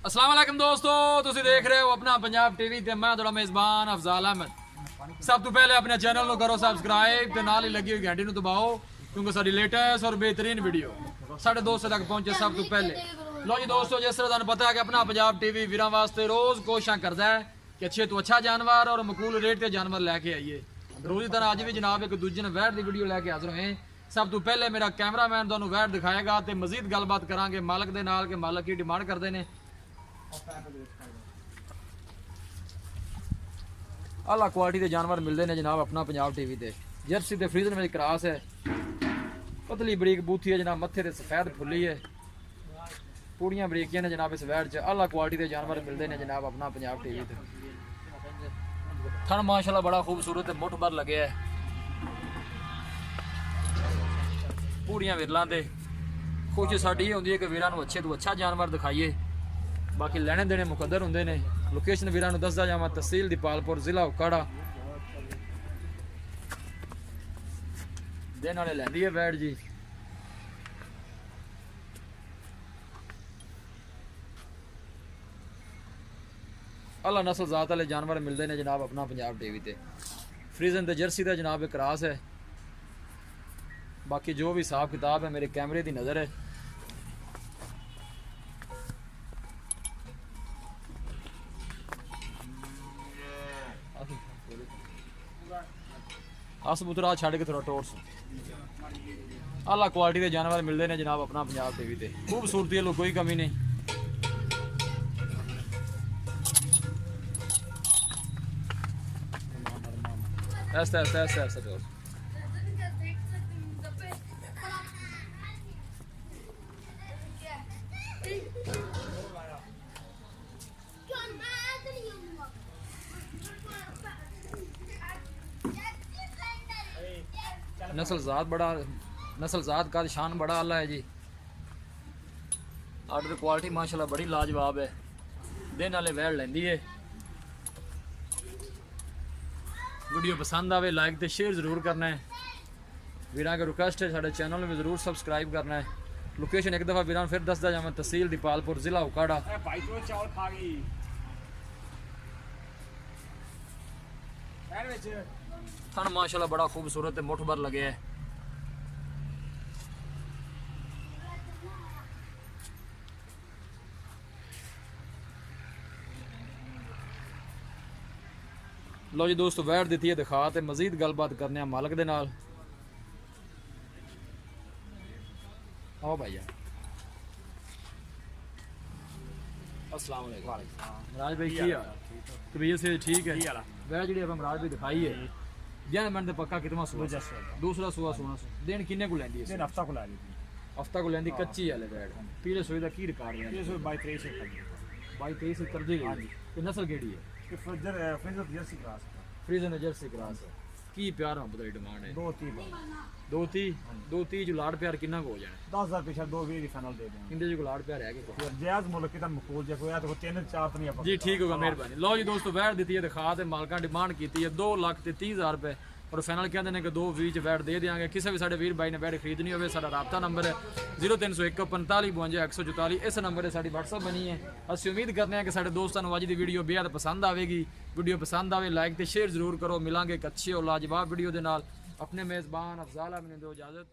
अस्सलाम वालेकुम दोस्तों, तुसी देख रहे हो अपना पंजाब टीवी ते मैं थोड़ा मेज़बान अफजाल अहमद। सब तो पहले अपने चैनल को करो सब्सक्राइब ते नाल ही लगी हुई घंटी दबाओ क्योंकि साडी लेटेस्ट और बेहतरीन वीडियो साढ़े दोस्तों तक पहुंचे सब तो पहले। लो जी दोस्तों, जिस तरह तुहानू पता है कि अपना पंजाब टीवी वीरां वास्ते रोज़ कोशिश करता है कि अच्छे तो अच्छा जानवर और मकबूल रेट ते जानवर लैके आइए। रोज़ की तरह अज भी जनाब एक दूजे ने वैट की वीडियो लैके हाजिर होए। सब तो पहले मेरा कैमरामैन तुहानू वैट दिखाएगा तो मजीद गलबात करांगे मालक दे नाल कि मालक की डिमांड करते हैं। आला क्वालिटी के जानवर मिलते हैं जनाब अपना पंजाब टीवी ते। जर्सी ते फ्रीजन में क्रॉस है, पतली बरीक बूथी है जनाब, मत्थे ते सफेद फुल्ली है, पूड़ियां बरीकियां ने जनाब इस वैट च। आला क्वालिटी के जानवर मिलते हैं जनाब अपना पंजाब टीवी ते। थन माशाल्लाह बड़ा खूबसूरत है, मुठ भर लगे है, पूड़ियां विरलां ते। कोशिश साडी ये होंदी है कि वीरां नूं अच्छे तो अच्छा जानवर दिखाइए, बाकी लेने देने मुकद्दर होंदे ने। लोकेशन वीरां नूं दसदा जावां, तहसील दीपालपुर, जिला उकाड़ा। दिन वाले लैंदी है वैट जी। अल्लाह नस्ल जात वाले जानवर मिलते हैं जनाब अपना पंजाब टीवी ते। फ्रीजन ते जर्सी का जनाब एक क्रॉस है। बाकी जो भी हिसाब किताब है मेरे कैमरे की नज़र है। अस पुत्रा छड़ के थोड़ा टोर्स। आला क्वालिटी के जानवर मिलते हैं जनाब अपना पंजाब टीवी ते। खूबसूरती है, कोई कमी नहीं। ऐसा ऐसा ऐसा ऐसा टोर्स। नस्ल जात का शान बड़ा आला है जी। आर्डर क्वालिटी माशाल्लाह बड़ी लाजवाब है। दिन वाले वैट लेंदी है। वीडियो पसंद आवे लाइक तो शेयर जरूर करना है। वीरां की रिक्वेस्ट है साढ़े चैनल में जरूर सब्सक्राइब करना है। लोकेशन एक दफ़ा वीरां फिर दसदा जावां, तहसील दीपालपुर, जिला उकाड़ा। थन माशाल्लाह बड़ा खूबसूरत है, मुठ भर लगे है। लो जी दोस्तों, वैट दी है दिखा तो मजीद गलबात करने मालक दे नाल। आओ भैया। अस्सलाम वालेकुम। राज भाई की तबीयत से ठीक है? वैट जी आप राज भाई दिखाई है जन मिनट पक्का कितना सुआ? दूसरा सुआ सोना दिन किन्ने को लैंदी है? हफ्ता को ला ली, हफ्ता को लैंदी कच्ची है वैट। पीले सोए का की रिकॉर्ड है? 22-23 कर दी गई। नस्ल केड़ी है? फ्रीजन जर्सी क्रॉस है। की प्यार मोहब्बत की डिमांड है? 230 जो लाड़ प्यार कितना को हो जाना? 10,000 पिछले 220 की फाइनल दे दें। इंदे जो लाड़ प्यार है कि जायज मुल्क की मकबूल जे कोई तो 3-4 तो नहीं जी ठीक होगा, मेहरबानी। लो जी दोस्तों, वैट दी है दिखा ते मालका डिमांड की है 2,30,000 रुपए और फाइनल कहते हैं कि 220 वैट दे देंगे। किसी भी साढ़े वीर भाई ने वैट खरीदनी हो साਡਾ राबता नंबर है 0301 45 52 144। इस नंबर से साड़ी व्हाट्सअप बनी है। असं उम्मीद करते हैं कि साढ़े दोस्तों को अज की वीडियो बेहद पसंद आएगी। वीडियो पसंद आए लाइक तो शेयर जरूर करो। मिलांगे एक अच्छी और लाजवाब वीडियो के नाल। अपने मेज़बान अफजाल अहमद ने दो इजाज़त।